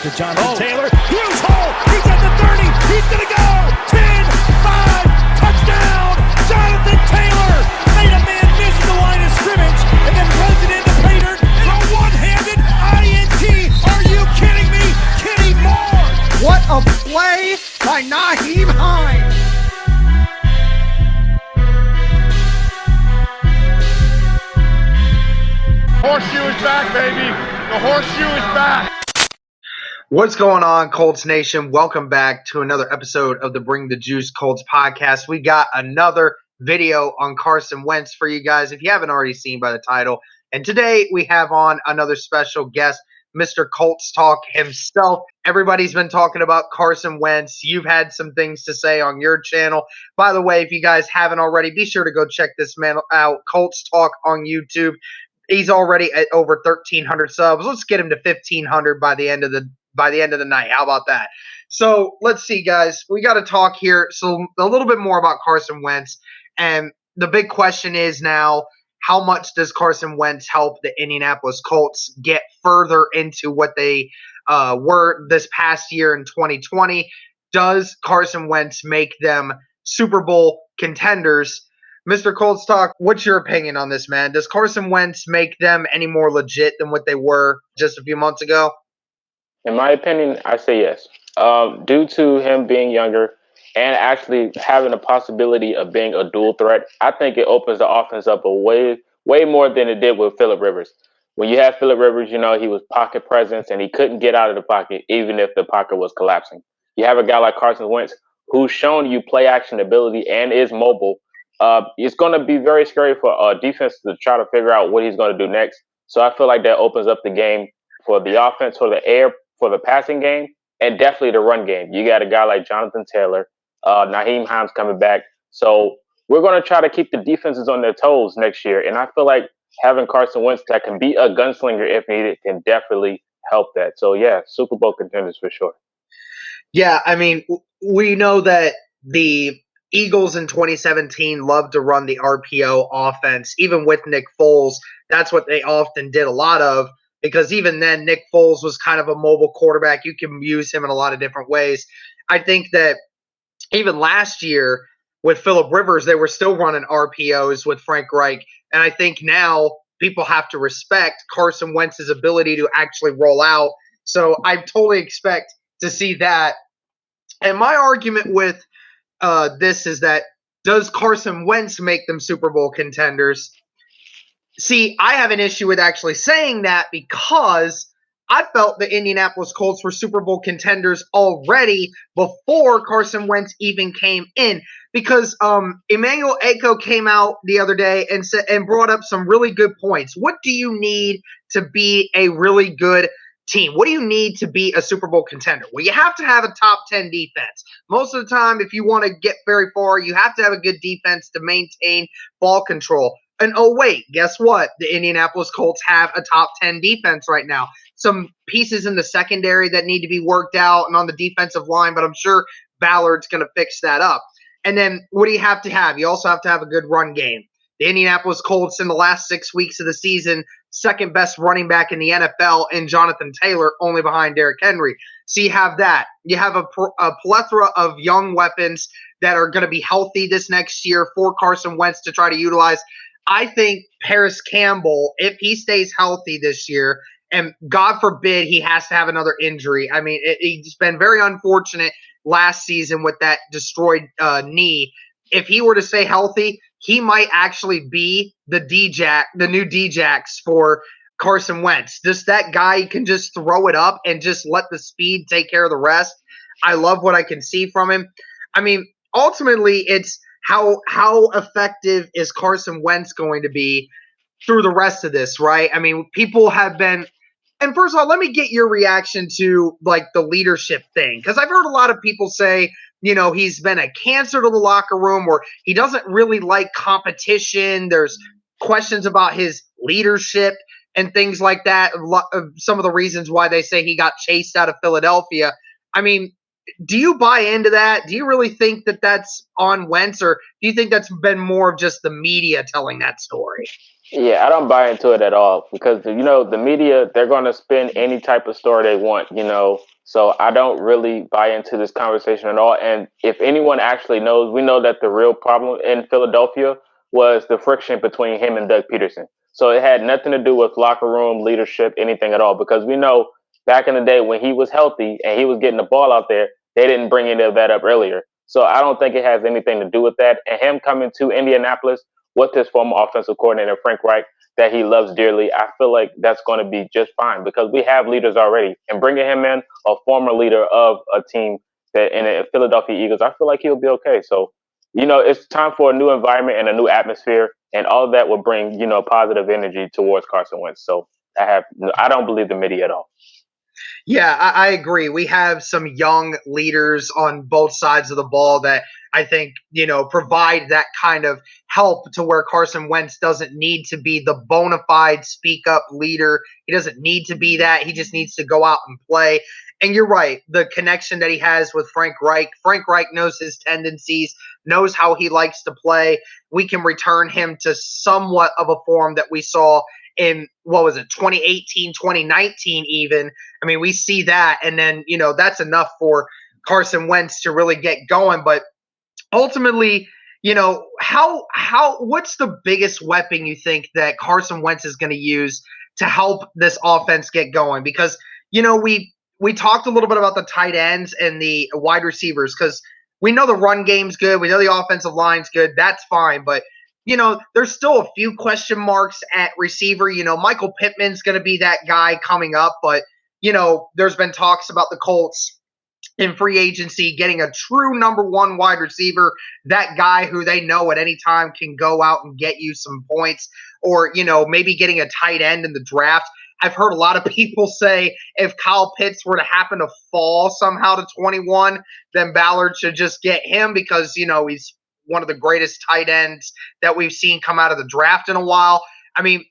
to Jonathan Taylor. Huge hole. He's at the 30. He's going to go. 10, 5, touchdown. Jonathan Taylor made a man miss the line of scrimmage and then runs it into Pater for a one-handed INT. Are you kidding me? Kenny Moore. What a play by Nyheim Hines. Horseshoe is back, baby. The horseshoe is back. What's going on, Colts Nation? Welcome back to another episode of the Bring the Juice Colts podcast. We got another video on Carson Wentz for you guys, if you haven't already seen by the title. And today we have on another special guest, Mr. Colts Talk himself. Everybody's been talking about Carson Wentz. You've had some things to say on your channel. By the way, if you guys haven't already, be sure to go check this man out, Colts Talk on YouTube. He's already at over 1,300 subs. Let's get him to 1,500 by the end of the night. How about that? So let's see, guys. We got to talk here a little bit more about Carson Wentz. And the big question is now, how much does Carson Wentz help the Indianapolis Colts get further into what they were this past year in 2020? Does Carson Wentz make them Super Bowl contenders? Mr. Colts Talk, what's your opinion on this, man? Does Carson Wentz make them any more legit than what they were just a few months ago? In my opinion, I say yes. Due to him being younger and actually having a possibility of being a dual threat, I think it opens the offense up way more than it did with Phillip Rivers. When you have Phillip Rivers, you know, he was pocket presence and he couldn't get out of the pocket even if the pocket was collapsing. You have a guy like Carson Wentz who's shown you play action ability and is mobile. It's going to be very scary for defense to try to figure out what he's going to do next. So I feel like that opens up the game for the offense, for the air, for the passing game, and definitely the run game. You got a guy like Jonathan Taylor, Nyheim Hines coming back. So we're going to try to keep the defenses on their toes next year. And I feel like having Carson Wentz that can be a gunslinger if needed can definitely help that. So, yeah, Super Bowl contenders for sure. Yeah, I mean, we know that the Eagles in 2017 loved to run the RPO offense. Even with Nick Foles, that's what they often did a lot of, because even then Nick Foles was kind of a mobile quarterback. You can use him in a lot of different ways. I think that even last year with Phillip Rivers, they were still running RPOs with Frank Reich. And I think now people have to respect Carson Wentz's ability to actually roll out. So I totally expect to see that. And my argument with this is that, does Carson Wentz make them Super Bowl contenders? See, I have an issue with actually saying that because I felt the Indianapolis Colts were Super Bowl contenders already before Carson Wentz even came in. Because Emmanuel Eko came out the other day and brought up some really good points. What do you need to be a really good team? What do you need to be a Super Bowl contender? Well, you have to have a top 10 defense. Most of the time, if you want to get very far, you have to have a good defense to maintain ball control. And oh, wait, guess what? The Indianapolis Colts have a top 10 defense right now. Some pieces in the secondary that need to be worked out and on the defensive line, but I'm sure Ballard's going to fix that up. And then what do you have to have? You also have to have a good run game. The Indianapolis Colts in the last 6 weeks of the season, second best running back in the NFL in Jonathan Taylor, only behind Derrick Henry. So you have that. You have a plethora of young weapons that are going to be healthy this next year for Carson Wentz to try to utilize. I think Paris Campbell, if he stays healthy this year, and God forbid he has to have another injury. I mean, he's been very unfortunate last season with that destroyed knee. If he were to stay healthy, he might actually be the new D-Jax for Carson Wentz. Just that guy can just throw it up and just let the speed take care of the rest. I love what I can see from him. I mean, ultimately, it's how effective is Carson Wentz going to be through the rest of this, right? I mean, people have been – and first of all, let me get your reaction to, like, the leadership thing, because I've heard a lot of people say – you know, he's been a cancer to the locker room, or he doesn't really like competition. There's questions about his leadership and things like that. Some of the reasons why they say he got chased out of Philadelphia. I mean, do you buy into that? Do you really think that that's on Wentz, or do you think that's been more of just the media telling that story? Yeah, I don't buy into it at all because, you know, the media, they're going to spin any type of story they want. You know, So I don't really buy into this conversation at all. And if anyone actually knows, we know that the real problem in Philadelphia was the friction between him and Doug Peterson. So it had nothing to do with locker room leadership, anything at all, because we know back in the day when he was healthy and he was getting the ball out there, they didn't bring any of that up earlier. So I don't think it has anything to do with that. And him coming to Indianapolis with his former offensive coordinator, Frank Reich, that he loves dearly, I feel like that's going to be just fine because we have leaders already. And bringing him in, a former leader of a team that in the Philadelphia Eagles, I feel like he'll be okay. So, it's time for a new environment and a new atmosphere, and all of that will bring, positive energy towards Carson Wentz. So I don't believe the media at all. Yeah, I agree. We have some young leaders on both sides of the ball that I think, provide that kind of help to where Carson Wentz doesn't need to be the bona fide speak up leader. He doesn't need to be that. He just needs to go out and play. And you're right, the connection that he has with Frank Reich. Frank Reich knows his tendencies, knows how he likes to play. We can return him to somewhat of a form that we saw in, 2018, 2019 even. I mean, we see that, and then, that's enough for Carson Wentz to really get going. But ultimately, what's the biggest weapon you think that Carson Wentz is going to use to help this offense get going? Because, we talked a little bit about the tight ends and the wide receivers because we know the run game's good. We know the offensive line's good. That's fine. But, there's still a few question marks at receiver. Michael Pittman's going to be that guy coming up. But, there's been talks about the Colts in free agency getting a true number one wide receiver, that guy who they know at any time can go out and get you some points, or, maybe getting a tight end in the draft. I've heard a lot of people say if Kyle Pitts were to happen to fall somehow to 21, then Ballard should just get him because, he's one of the greatest tight ends that we've seen come out of the draft in a while. I mean,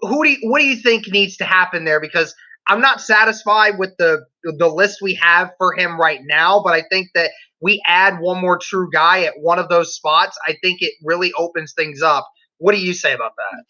what do you think needs to happen there? Because I'm not satisfied with the list we have for him right now, but I think that we add one more true guy at one of those spots. I think it really opens things up. What do you say about that?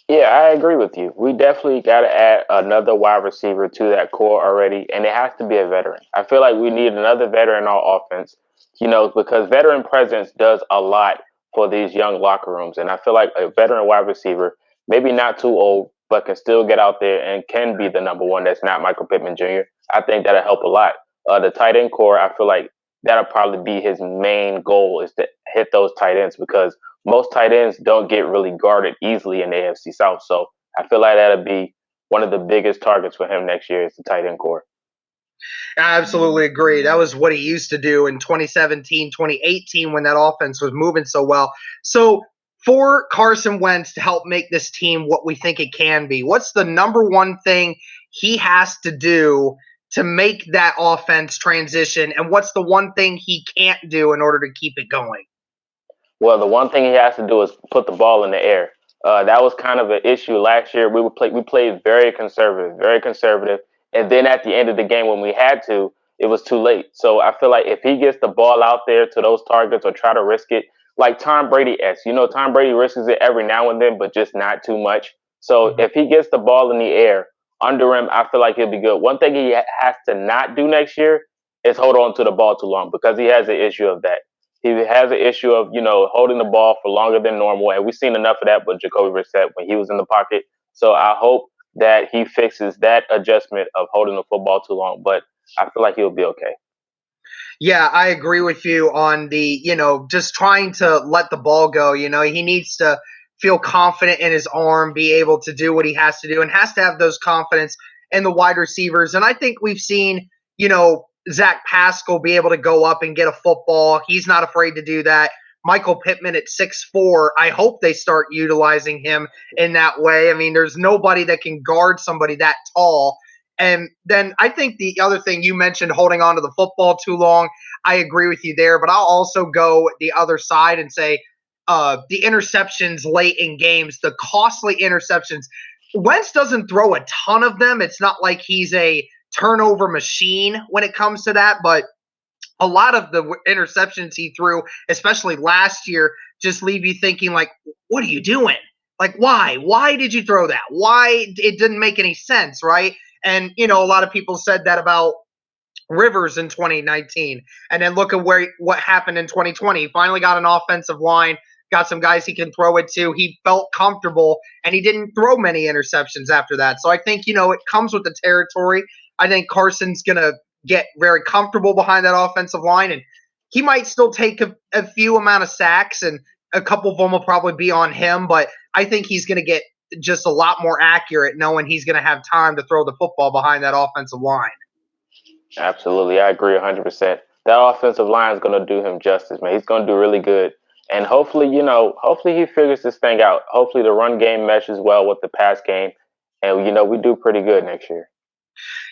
Yeah, I agree with you. We definitely got to add another wide receiver to that core already, and it has to be a veteran. I feel like we need another veteran on offense, because veteran presence does a lot for these young locker rooms. And I feel like a veteran wide receiver, maybe not too old, but can still get out there and can be the number one. That's not Michael Pittman Jr. I think that'll help a lot. The tight end core, I feel like that'll probably be his main goal is to hit those tight ends because most tight ends don't get really guarded easily in the AFC South. So I feel like that'll be one of the biggest targets for him next year is the tight end core. I absolutely agree. That was what he used to do in 2017, 2018 when that offense was moving so well. So for Carson Wentz to help make this team what we think it can be, what's the number one thing he has to do to make that offense transition? And what's the one thing he can't do in order to keep it going? Well, the one thing he has to do is put the ball in the air. That was kind of an issue last year. We played very conservative. And then at the end of the game, when we had to, it was too late. So I feel like if he gets the ball out there to those targets or try to risk it, like Tom Brady-esque, Tom Brady risks it every now and then, but just not too much. So if he gets the ball in the air under him, I feel like he'll be good. One thing he has to not do next year is hold on to the ball too long because he has an issue of that. He has an issue of, holding the ball for longer than normal. And we've seen enough of that with Jacoby Brissett when he was in the pocket. So I hope that he fixes that adjustment of holding the football too long. But I feel like he'll be okay. Yeah, I agree with you on the, just trying to let the ball go. He needs to feel confident in his arm, be able to do what he has to do, and has to have those confidence in the wide receivers. And I think we've seen, Zach Pascal be able to go up and get a football. He's not afraid to do that. Michael Pittman at 6'4", I hope they start utilizing him in that way. I mean, there's nobody that can guard somebody that tall. And then I think the other thing you mentioned, holding on to the football too long, I agree with you there. But I'll also go the other side and say the interceptions late in games, the costly interceptions. Wentz doesn't throw a ton of them. It's not like he's a turnover machine when it comes to that, but a lot of the interceptions he threw, especially last year, just leave you thinking like, what are you doing? Like, why? Why did you throw that? Why? It didn't make any sense, right? And, a lot of people said that about Rivers in 2019. And then look at what happened in 2020. He finally got an offensive line, got some guys he can throw it to. He felt comfortable, and he didn't throw many interceptions after that. So I think, it comes with the territory. I think Carson's going to get very comfortable behind that offensive line, and he might still take a few amount of sacks, and a couple of them will probably be on him, but I think he's going to get just a lot more accurate knowing he's going to have time to throw the football behind that offensive line. Absolutely. I agree 100%. That offensive line is going to do him justice, man. He's going to do really good. And hopefully, hopefully he figures this thing out. Hopefully the run game meshes well with the pass game. And, we do pretty good next year.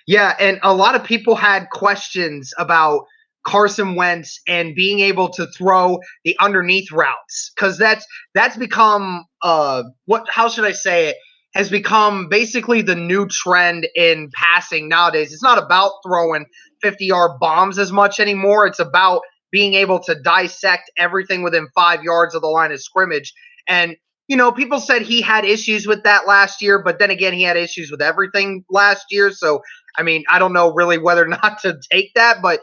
Yeah, and a lot of people had questions about Carson Wentz and being able to throw the underneath routes, because that's become how should I say it, has become basically the new trend in passing nowadays. It's not about throwing 50-yard bombs as much anymore. It's about being able to dissect everything within 5 yards of the line of scrimmage. And people said he had issues with that last year, but then again, he had issues with everything last year. So, I don't know really whether or not to take that, but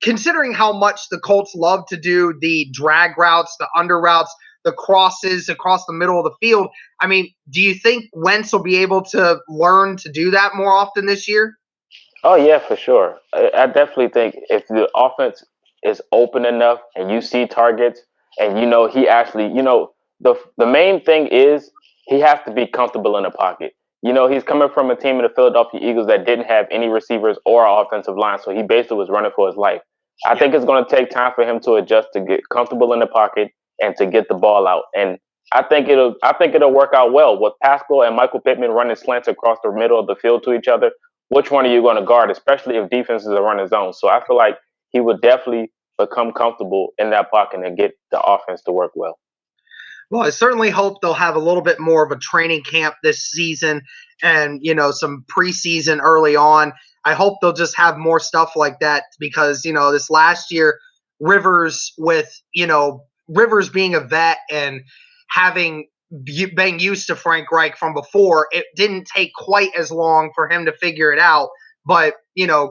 considering how much the Colts love to do the drag routes, the under routes, the crosses across the middle of the field, do you think Wentz will be able to learn to do that more often this year? Oh, yeah, for sure. I definitely think if the offense is open enough and you see targets and he actually, the main thing is he has to be comfortable in the pocket. He's coming from a team in the Philadelphia Eagles that didn't have any receivers or offensive line, so he basically was running for his life. I think it's going to take time for him to adjust to get comfortable in the pocket and to get the ball out. And I think it'll work out well with Pascal and Michael Pittman running slants across the middle of the field to each other. Which one are you going to guard, especially if defenses are running zone? So I feel like he would definitely become comfortable in that pocket and get the offense to work well. Well, I certainly hope they'll have a little bit more of a training camp this season and, some preseason early on. I hope they'll just have more stuff like that because, this last year, Rivers being a vet and having been used to Frank Reich from before, it didn't take quite as long for him to figure it out. But,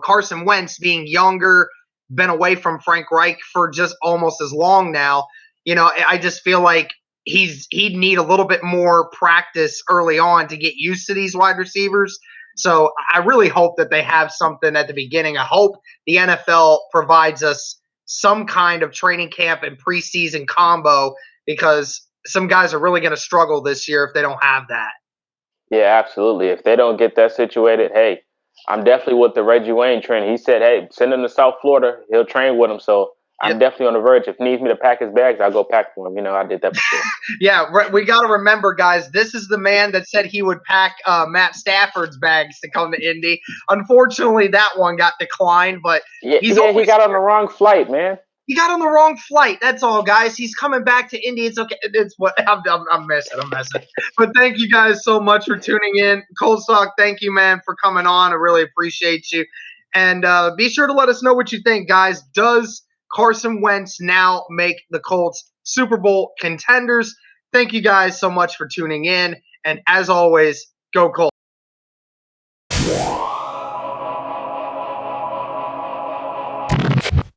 Carson Wentz being younger, been away from Frank Reich for just almost as long now, I just feel like he'd need a little bit more practice early on to get used to these wide receivers. So I really hope that they have something at the beginning. I hope the NFL provides us some kind of training camp and preseason combo because some guys are really going to struggle this year if they don't have that. Yeah, absolutely. If they don't get that situated, hey, I'm definitely with the Reggie Wayne train. He said, hey, send him to South Florida. He'll train with him. So I'm definitely on the verge. If he needs me to pack his bags, I'll go pack for him. I did that before. Yeah, we got to remember, guys, this is the man that said he would pack Matt Stafford's bags to come to Indy. Unfortunately, that one got declined, but he got on the wrong flight, man. He got on the wrong flight. That's all, guys. He's coming back to Indy. It's okay. It's what I'm messing. But thank you guys so much for tuning in. Colts Talk, thank you, man, for coming on. I really appreciate you. And be sure to let us know what you think, guys. Does Carson Wentz now make the Colts Super Bowl contenders? Thank you guys so much for tuning in. And as always, go Colts.